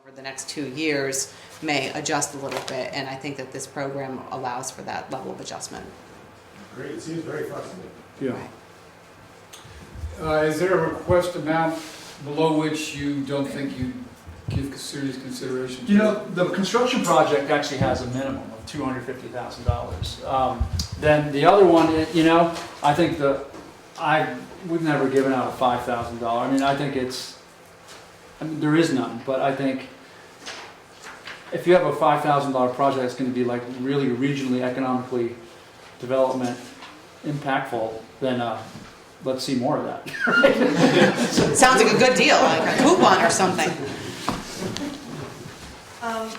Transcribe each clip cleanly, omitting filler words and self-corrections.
over the next 2 years may adjust a little bit, and I think that this program allows for that level of adjustment. Great, it seems very flexible. Yeah. Right. Is there a request amount below which you don't think you give serious consideration to? You know, the construction project actually has a minimum of $250,000. Then the other one, you know, I think we've never given out a $5,000. I mean, I think there is none, but I think if you have a $5,000 project that's going to be like really regionally, economically development impactful, then let's see more of that. Sounds like a good deal, like a coupon or something.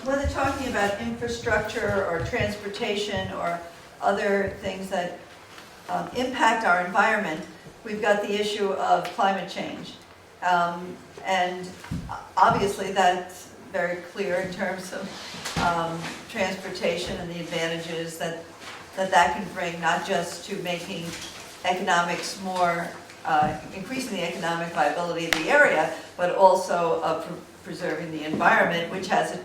When they're talking about infrastructure or transportation or other things that impact our environment, we've got the issue of climate change. And obviously that's very clear in terms of transportation and the advantages that can bring, not just to making economics more, increasing the economic viability of the area, but also of preserving the environment, which has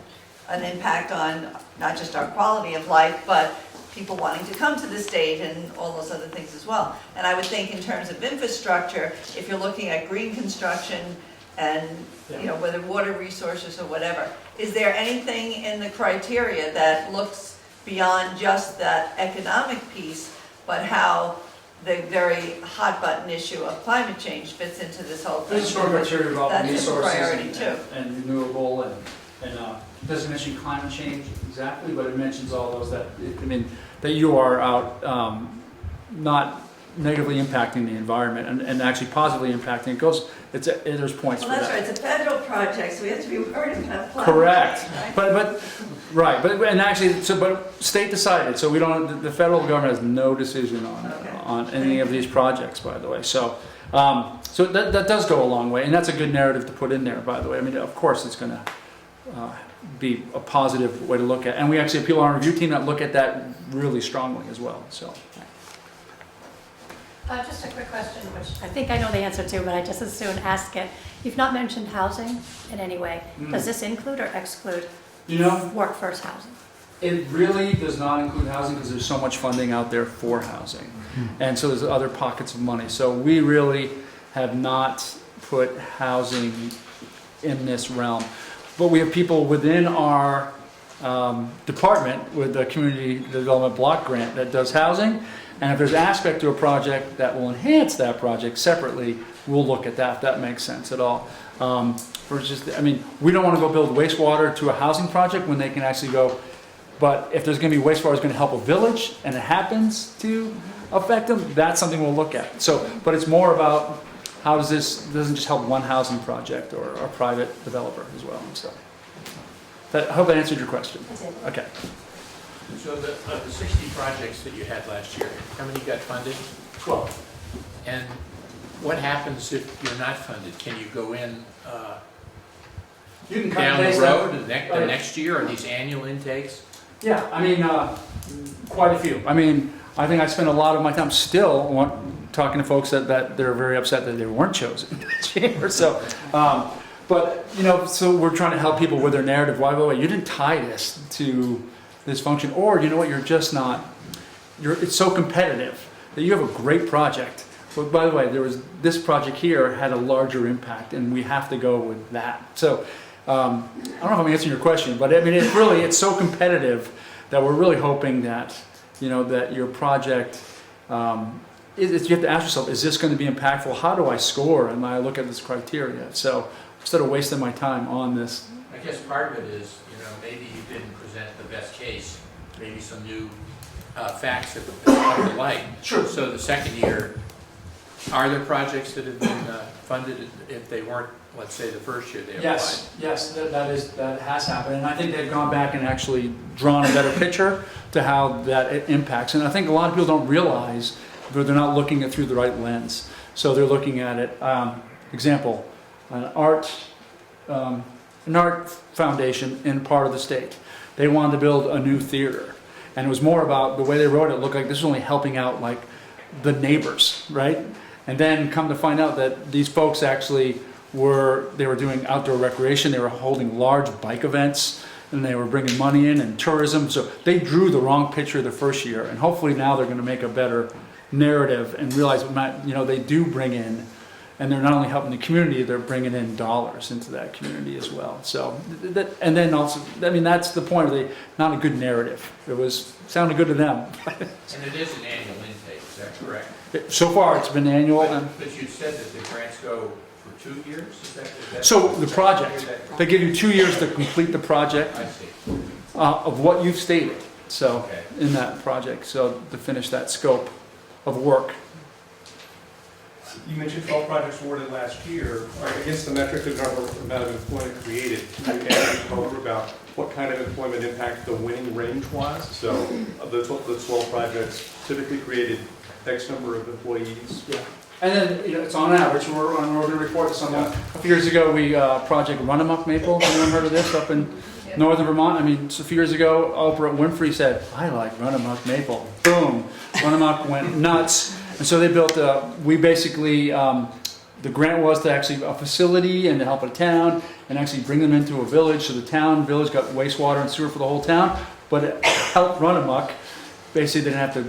an impact on not just our quality of life, but people wanting to come to the state and all those other things as well. And I would think in terms of infrastructure, if you're looking at green construction and, you know, whether water resources or whatever, is there anything in the criteria that looks beyond just that economic piece, but how the very hot button issue of climate change fits into this whole thing? There's a strong criteria about That's a resources priority too. and renewable and it doesn't mention climate change exactly, but it mentions all those that, I mean, that you are out not negatively impacting the environment and actually positively impacting. There's points Well, for that's that. right, it's a federal project, so we have to be worried about climate Correct, change, right? but state decided, so we don't. The federal government has no decision on any of these projects, by the way. So, so that does go a long way, and that's a good narrative to put in there, by the way. I mean, of course, it's going to be a positive way to look at, and we actually have people on our review team that look at that really strongly as well. So. Just a quick question, which I think I know the answer to, but I just as soon ask it. You've not mentioned housing in any way. Does this include or exclude workforce housing? It really does not include housing because there's so much funding out there for housing. And so there's other pockets of money. So we really have not put housing in this realm. But we have people within our department with the Community Development Block Grant that does housing. And if there's an aspect to a project that will enhance that project separately, we'll look at that if that makes sense at all. We don't want to go build wastewater to a housing project when they can actually go, but if there's going to be wastewater that's going to help a village and it happens to affect them, that's something we'll look at. So, but it's more about how doesn't just help one housing project or a private developer as well and stuff. I hope that answered your question. Okay. So the 60 projects that you had last year, how many got funded? 12. And what happens if you're not funded? Can you go in You can down the road the next year? Are these annual intakes? Yeah, I mean, quite a few. I mean, I think I spend a lot of my time still talking to folks that they're very upset that they weren't chosen this year. So, but you know, so we're trying to help people with their narrative. Why, by the way, you didn't tie this to this function, or you know what, you're just not. It's so competitive that you have a great project. But by the way, this project here had a larger impact, and we have to go with that. So. I don't know if I'm answering your question, but I mean, it's so competitive that we're really hoping that, you know, that your project, you have to ask yourself, is this going to be impactful? How do I score? And I look at this criteria. So instead of wasting my time on this. I guess part of it is, you know, maybe you didn't present the best case, maybe some new facts that come to light. Sure. So the second year, are there projects that have been funded if they weren't, let's say, the first year they applied? Yes, that has happened, and I think they've gone back and actually drawn a better picture to how that impacts. And I think a lot of people don't realize that they're not looking at it through the right lens. So they're looking at it. Example, an art foundation in part of the state. They wanted to build a new theater, and it was more about the way they wrote it. It looked like this was only helping out like the neighbors, right? And then come to find out that these folks actually they were doing outdoor recreation, they were holding large bike events, and they were bringing money in and tourism. So they drew the wrong picture the first year, and hopefully now they're going to make a better narrative and realize they do bring in, and they're not only helping the community, they're bringing in dollars into that community as well. So and then also, I mean, that's the point of not a good narrative. Sounded good to them. And it is an annual intake, is that correct? So far, it's been annual. But you said that the grants go for 2 years? Is that So the project, they give you 2 years to complete the project I see. of what you've stated. So Okay. in that project, so to finish that scope of work. You mentioned 12 projects awarded last year. Against the metric of amount of employment created, can you add any color about what kind of employment impact the winning range was? So of the 12 projects typically created X number of employees. Yeah. And then, it's on average, we're going to report to someone. A few years ago, we Project Run Amok Maple. Anyone heard of this up in northern Vermont? I mean, so a few years ago, Oprah Winfrey said, "I like Run Amok Maple." Boom. Run Amok went nuts. And so they built, we basically, the grant was to actually a facility and to help a town and actually bring them into a village. So the village got wastewater and sewer for the whole town, but it helped Run Amok. Basically, they didn't have to,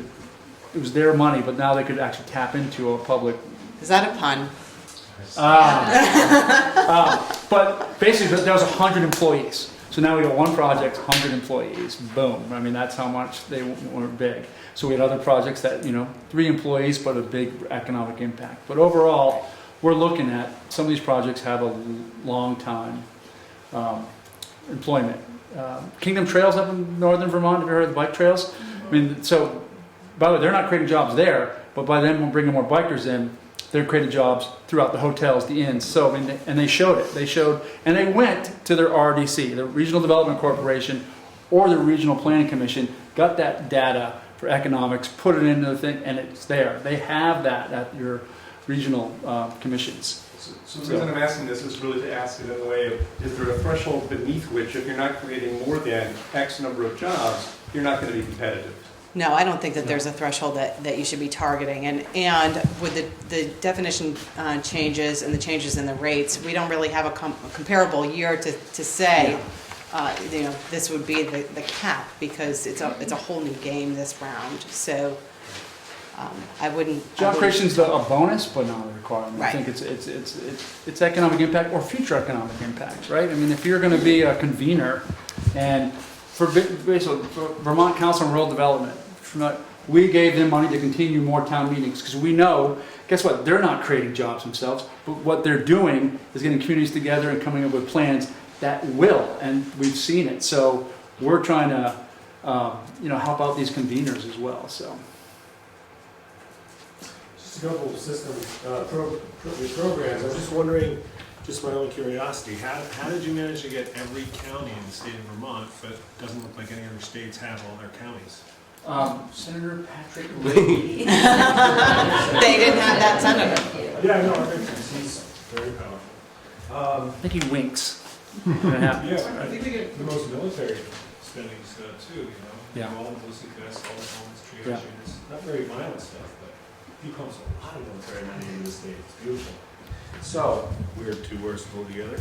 it was their money, but now they could actually tap into a public. Is that a pun? But basically, there was 100 employees. So now we got one project, 100 employees. Boom. I mean, that's how much they were big. So we had other projects that, 3 employees, but a big economic impact. But overall, we're looking at, some of these projects have a long time employment. Kingdom Trails up in northern Vermont, have you heard of the bike trails? I mean, so, by the way, they're not creating jobs there, but by then we're bringing more bikers in. They're creating jobs throughout the hotels, the inns. So, I mean, and they showed it. And they went to their RDC, the Regional Development Corporation, or the Regional Planning Commission, got that data for economics, put it into the thing, and it's there. They have that at your regional commissions. So the reason I'm asking this is really to ask it in a way of, is there a threshold beneath which, if you're not creating more than X number of jobs, you're not going to be competitive? No, I don't think that there's a threshold that you should be targeting. And with the definition changes and the changes in the rates, we don't really have a comparable year to say, this would be the cap, because it's a whole new game this round. So I wouldn't. Job creation's a bonus, but not a requirement. Right. I think it's economic impact or future economic impact, right? I mean, if you're going to be a convener, and for Vermont Council on Rural Development, we gave them money to continue more town meetings, because we know, guess what, they're not creating jobs themselves, but what they're doing is getting communities together and coming up with plans that will, and we've seen it. So we're trying to help out these conveners as well. So Just a couple of programs. I was just wondering, just my own curiosity, how did you manage to get every county in the state of Vermont, but it doesn't look like any other states have all their counties? Senator Patrick Leahy. They didn't have that senator. Yeah, no, it makes sense. He's very powerful. I think he winks. Yeah, I think they get the most military spending too, Yeah. All inclusive vests, all the helmets, triage Yeah. units. Not very violent stuff, but he pumps a lot of military money into the state. It's beautiful. So, weird two words to hold together.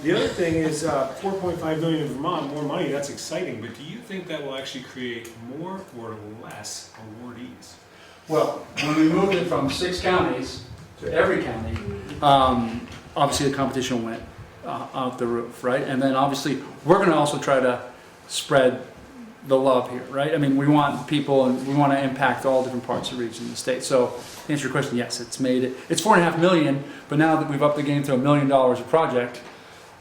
The other thing is 4.5 million in Vermont, more money, that's exciting, but do you think that will actually create more or less awardees? Well, when we moved it from 6 counties to every county, obviously the competition went out the roof, right? And then obviously we're going to also try to spread the love here, right? I mean, we want people and we want to impact all different parts of the region and the state. So to answer your question, yes, it's made it. It's $4.5 million, but now that we've upped the game to $1 million a project,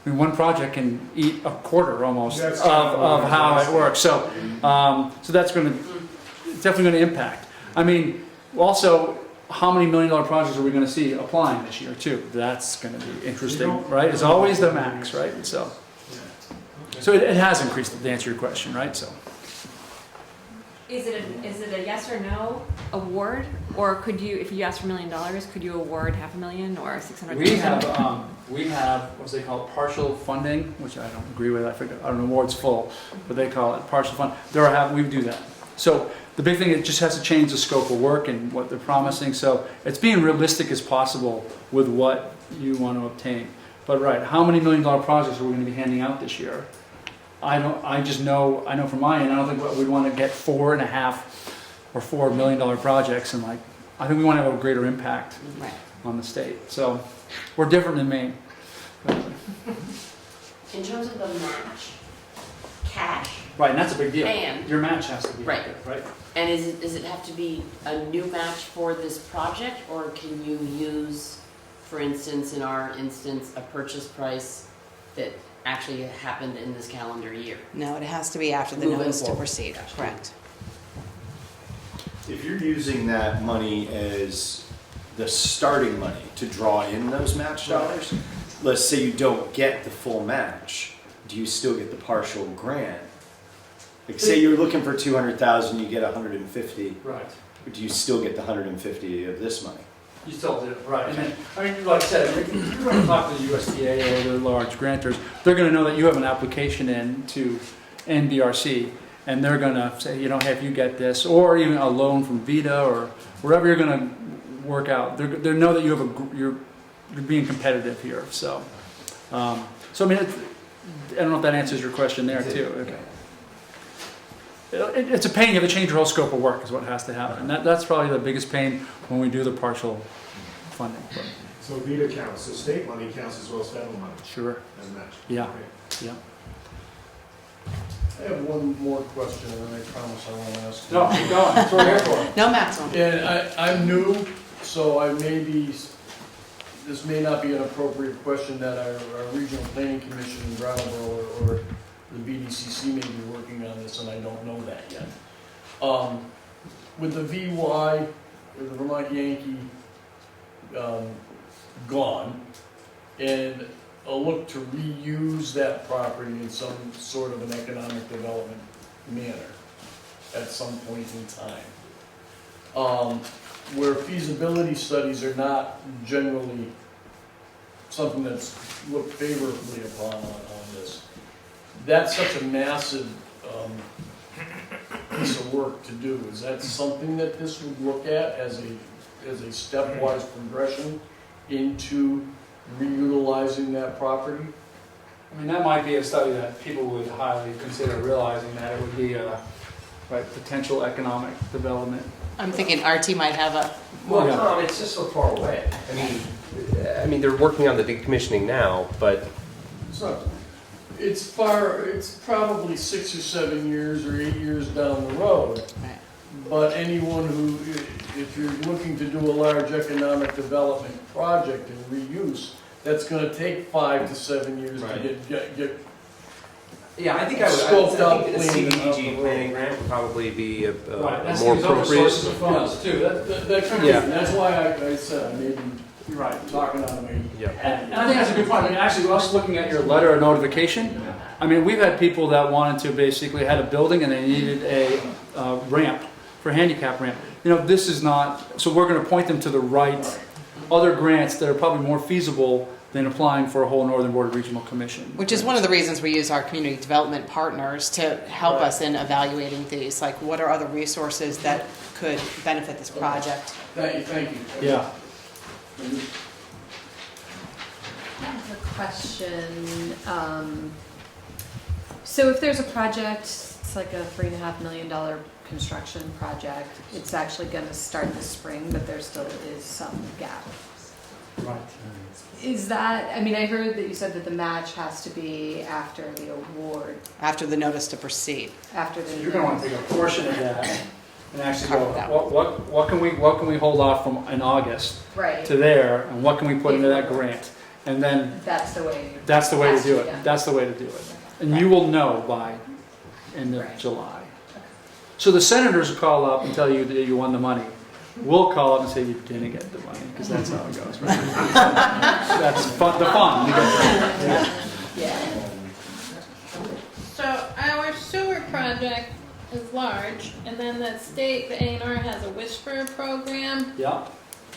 I mean, one project can eat a quarter almost of how it works. So, so that's definitely going to impact. I mean, also, how many $1 million projects are we going to see applying this year too? That's going to be interesting, right? It's always the max, right? And so it has increased, to answer your question, right? So. Is it a yes or no award, or could you, if you asked for $1 million, could you award $500,000 or $600,000? We have what's they call partial funding, which I don't agree with. I don't know award's full, but they call it partial fund. We do that. So the big thing, it just has to change the scope of work and what they're promising. So it's being realistic as possible with what you want to obtain. But right, how many $1 million projects are we going to be handing out this year? I know from my end, I don't think we'd want to get 4.5 or $4 million projects, and I think we want to have a greater impact Right. on the state. So we're different than Maine. In terms of the match, cash, Right, and that's a big deal. And- Your match has to be Right. there, right? and does it have to be a new match for this project, or can you use, for instance, in our instance, a purchase price that actually happened in this calendar year? No, it has to be after the Moving notice to forward. proceed, correct. If you're using that money as the starting money to draw in those match dollars, let's say you don't get the full match, do you still get the partial grant? Like say you're looking for 200,000, you get 150, Right. do you still get the 150 of this money? You still do, right. And then, I mean, like I said, if you're going to talk to the USDA or the large grantors, they're going to know that you have an application in to NBRC, and they're going to say, hey, if you get this, or even a loan from VITA or wherever you're going to work out, they know that you have you're being competitive here. So, I mean, I don't know if that answers your question there too. Okay. It's a pain. You have to change your whole scope of work is what has to happen. That's probably the biggest pain when we do the partial funding. But So VITA counts, so state money counts as well as federal money sure. as a match. Yeah. Okay. Yeah. I have one more question, and I promise I won't ask. No, keep going. That's what we're here for. No maximum. And I'm new, so this may not be an appropriate question that our regional planning commission in Brattleboro or the BDCC may be working on this, and I don't know that yet. With the VY, or the Vermont Yankee, gone, and a look to reuse that property in some sort of an economic development manner at some point in time. Where feasibility studies are not generally something that's looked favorably upon on this. That's such a massive piece of work to do. Is that something that this would look at as a stepwise progression into reutilizing that property? I mean, that might be a study that people would highly consider, realizing that it would be a potential economic development. I'm thinking RT might have a, Well, Tom, it's just so far away. I mean, they're working on the decommissioning now, but It's probably 6 or 7 years or 8 years down the road. right. But anyone who, if you're looking to do a large economic development project and reuse, that's gonna take 5 to 7 years to Right. get yeah, I think Scoped out I think the planning CDBG of the planning grant would probably be a That's more these other appropriate. sources of funds too. that could be, Yeah. that's why I said I may be Right. talking out of my Yeah. And I think that's a good point. I mean, actually, us looking at your letter of notification, I mean, we've had people that wanted to basically had a building and they needed a ramp for handicap ramp. This is not, so we're going to point them to the right other grants that are probably more feasible than applying for a whole Northern Border Regional Commission. Which is one of the reasons we use our community development partners to help Right. us in evaluating these. Like, what are other resources that could benefit this project? Thank you. Yeah. I have a question. So if there's a project, it's like a $3.5 million construction project, it's actually going to start this spring, but there still is some gap. Right. Is that, I mean, I heard that you said that the match has to be after the award, After the notice to proceed. after the. You're going to want to take a portion of that and actually go, Carve that. what can we hold off from in August Right, to there, and what can we put into that grant? And then that's the way. that's the way to Has to do be it. done. That's the way to do it. And you will know by end of Right. July. So the senators will call up and tell you that you won the money. We'll call up and say you didn't get the money, because that's how it goes, right? That's fun, the fun. You get the, Yeah. So our sewer project is large, and then the state, the A&R has a whisper program. yeah.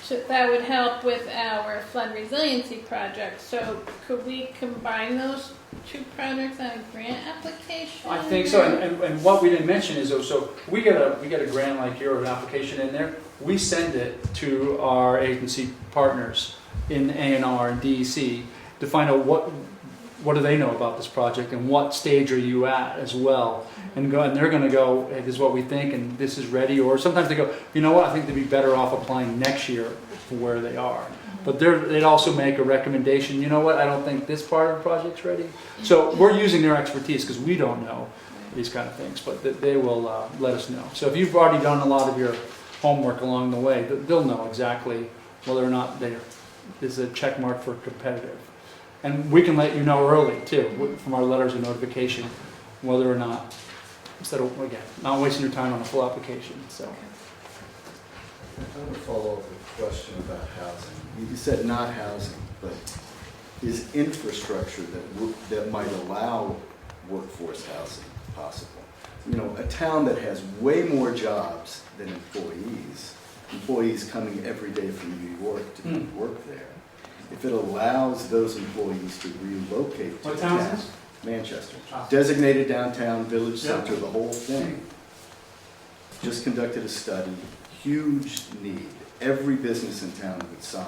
that would help with our flood resiliency project. So could we combine those two projects on a grant application? I think so, and what we didn't mention is, so we get a grant like your application in there, we send it to our agency partners in A&R and DEC to find out what do they know about this project and what stage are you at as well, and they're going to go, hey, this is what we think and this is ready, or sometimes they go, you know what, I think they'd be better off applying next year for where they are. But they'd also make a recommendation, you know what, I don't think this part of the project's ready. So we're using their expertise because we don't know these kind of things, but they will let us know. So if you've already done a lot of your homework along the way, they'll know exactly whether or not there is a check mark for competitive. And we can let you know early too, from our letters of notification, whether or not, instead of, again, not wasting your time on a full application, so. I want to follow up with a question about housing. You said not housing, but is infrastructure that might allow workforce housing possible? You know, a town that has way more jobs than employees coming every day from New York to work there. If it allows those employees to relocate to what town is this? Manchester, designated downtown village center, the whole thing. Just conducted a study, huge need. Every business in town would sign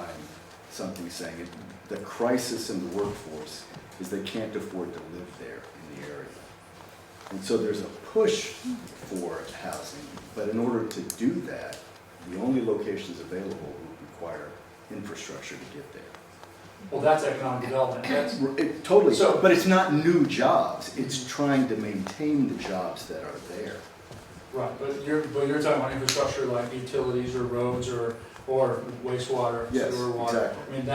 something saying it. The crisis in the workforce is they can't afford to live there in the area. And so there's a push for housing, but in order to do that, the only locations available would require infrastructure to get there. Well, that's economic development. Totally, but it's not new jobs. It's trying to maintain the jobs that are there. Right, but you're talking about infrastructure like utilities or roads or wastewater, Yes, sewer, water. exactly. I mean,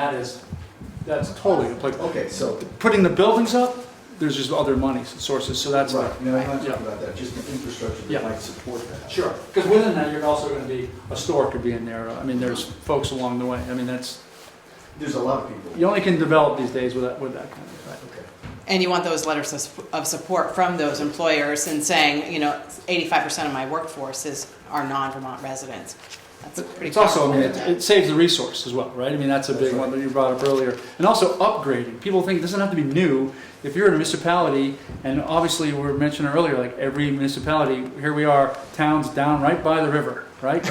that's totally applicable. Okay, so Putting the buildings up, there's just other money sources, so that's right. No, I'm not talking about that. Just the infrastructure that might support that. Sure, because within that, you're also going to be a store could be in there. I mean, there's folks along the way. I mean, There's a lot of people. You only can develop these days with that kind of. Right? Okay. And you want those letters of support from those employers and saying, you know, 85% of my workforce are non-Vermont residents. That's pretty It's also, I mean, powerful. it saves the resource as well, right? I mean, that's a big one that you brought up earlier. And also upgrading. People think it doesn't have to be new. If you're in a municipality, and obviously we were mentioning earlier, like every municipality, here we are, towns down right by the river, right?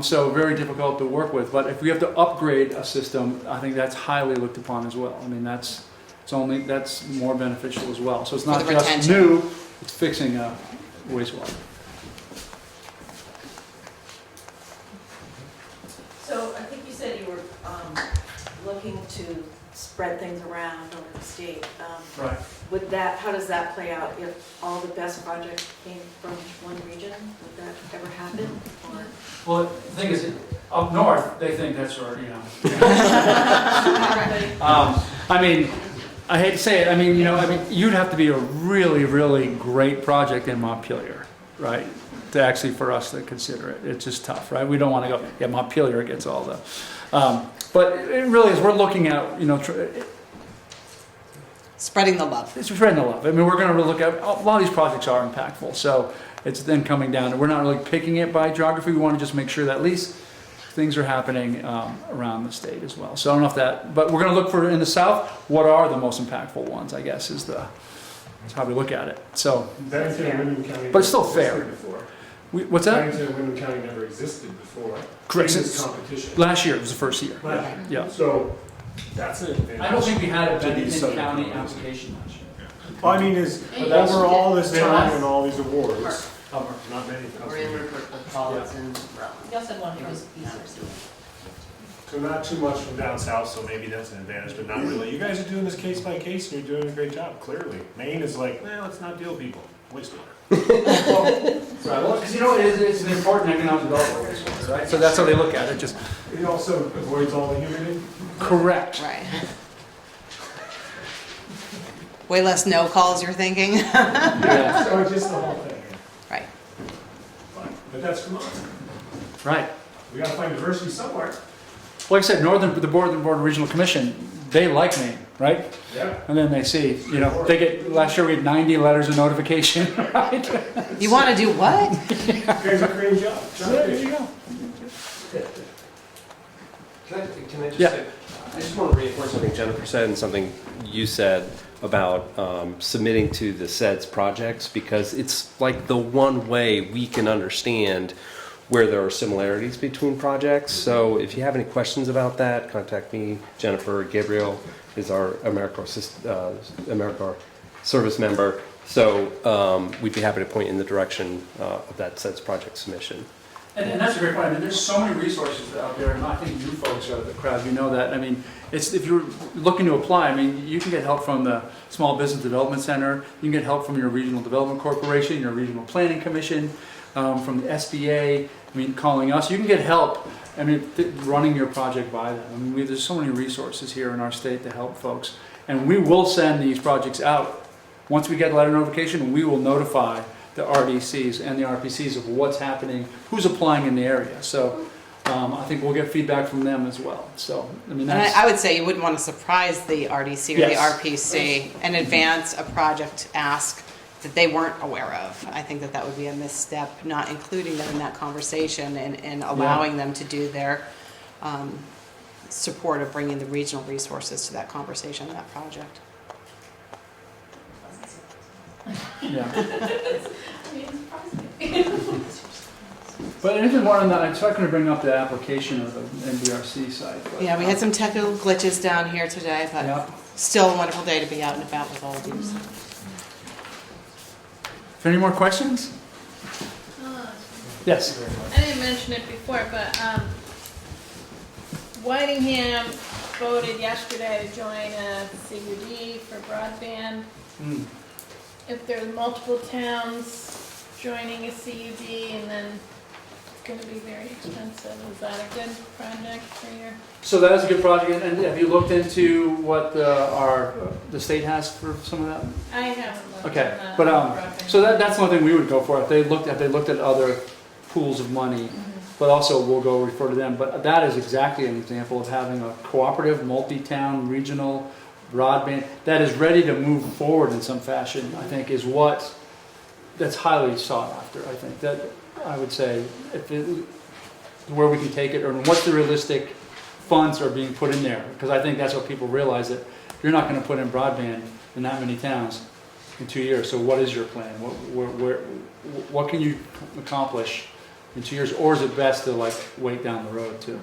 So very difficult to work with. But if we have to upgrade a system, I think that's highly looked upon as well. I mean, that's more beneficial as well. So it's not just retention. new, it's fixing wastewater. So I think you said you were looking to spread things around over the state. Right. How does that play out? If all the best projects came from one region, would that ever happen? Or? Well, the thing is, up north, they think that's sort of, you know. I mean, I hate to say it. I mean, you'd have to be a really, really great project in Montpelier, right? To actually, for us to consider it. It's just tough, right? We don't want to go, yeah, Montpelier gets all the, but it really is, we're looking at, Spreading the love. It's spreading the love. I mean, we're going to look at, a lot of these projects are impactful, so it's then coming down, and we're not really picking it by geography. We want to just make sure that at least things are happening around the state as well. So I don't know if that, but we're going to look for, in the south, what are the most impactful ones, I guess, is how we look at it. So, Bennington and Wyndham County. But it's still fair. What's that? Bennington and Wyndham County never existed before. Correct. In this competition. Last year, it was the first year. Yeah. So that's an advantage. I don't think we had a Bennington County application last year. Well, I mean, over all this time and all these awards, not many. We're in metropolitan. You also had one that was easier. So not too much from down south, so maybe that's an advantage, but not really. You guys are doing this case by case, and you're doing a great job, clearly. Maine is like, well, let's not deal people. Wastewater. Well, because it's an important economic development, right? So that's how they look at it. Just it also avoids all the humidity. Correct. Right. Way less no calls, you're thinking? Yeah. So it's just the whole thing. Right. Fine. But that's Vermont. Right. We gotta find diversity somewhere. Like I said, the Board Regional Commission, they like Maine, right? Yeah. And then they see, last year we had 90 letters of notification, right? You want to do what? You guys are a great job. So there you go. Can I just Yeah. say, I just want to reinforce something Jennifer said and something you said about submitting to the SEDS projects, because it's like the one way we can understand where there are similarities between projects. So if you have any questions about that, contact me. Jennifer Gabriel is our AmeriCorps service member. So we'd be happy to point in the direction of that SEDS project submission. And that's a great point. I mean, there's so many resources out there, and I think you folks are the crowd, you know that. I mean, it's, if you're looking to apply, I mean, you can get help from the Small Business Development Center, you can get help from your Regional Development Corporation, your Regional Planning Commission, from the SBA, I mean, calling us. You can get help, I mean, running your project by them. I mean, there's so many resources here in our state to help folks. And we will send these projects out. Once we get letter notification, we will notify the RDCs and the RPCs of what's happening, who's applying in the area. So I think we'll get feedback from them as well. So, I mean, And that's... I would say you wouldn't want to surprise the RDC or Yes. the RPC and advance a project ask that they weren't aware of. I think that that would be a misstep, not including them in that conversation and allowing them to do their support of bringing the regional resources to that conversation and that project. Yeah. But anything more on that, I'm talking to bring up the application of the NDRC site. But, Yeah, we had some technical glitches down here today, but Yep. still a wonderful day to be out and about with all of you. So. Any more questions? Yes. I didn't mention it before, but Whitingham voted yesterday to join a CUD for broadband. Mm. If there's multiple towns joining a CUD, and then it's going to be very expensive, is that a good project for your? So that is a good project, and have you looked into what the state has for some of that? I haven't looked Okay, at but broadband. so that's one thing we would go for if they looked at other pools of money, but also we'll go refer to them. But that is exactly an example of having a cooperative, multi-town, regional broadband that is ready to move forward in some fashion. I think is that's highly sought after. I think that I would say where we can take it, or what's the realistic funds are being put in there, because I think that's what people realize, that you're not going to put in broadband in that many towns in 2 years. So what is your plan? What can you accomplish in 2 years, or is it best to like wait down the road to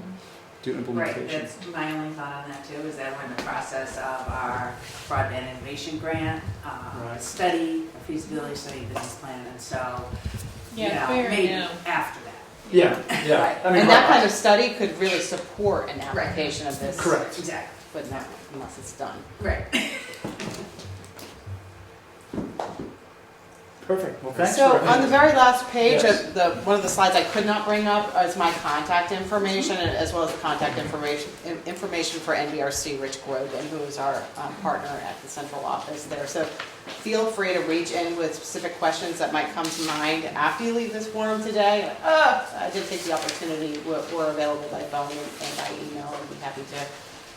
do implementation? Right, that's my only thought on that too, is that we're in the process of our broadband innovation grant, Right. study, a feasibility study, business plan, and so, you Yeah, know, fair maybe enough. after that. Yeah, yeah. Right. I mean, And that kind of study could really support an application of this. Correct. Exactly. But not unless it's done. Right. Perfect. Well, thanks. So for on the very last page Yes. of one of the slides I could not bring up is my contact information, and as well as the contact information for NBRC Rich Grogan, who is our partner at the central office there. So feel free to reach in with specific questions that might come to mind after you leave this forum today. I did take the opportunity. We're available by phone and by email, and be happy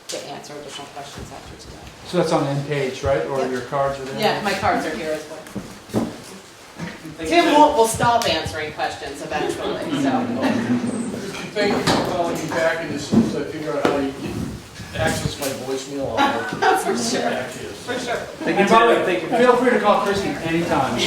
to answer additional questions after today. So that's on the end page, right? Or Yep. your cards are there? Yeah, my cards are here as well. Tim will stop answering questions eventually, so. Thank you for calling me back, and as soon as I figure out how you access my voicemail, I'll For sure. back to you. For sure. And by the way, feel free to call Christy anytime.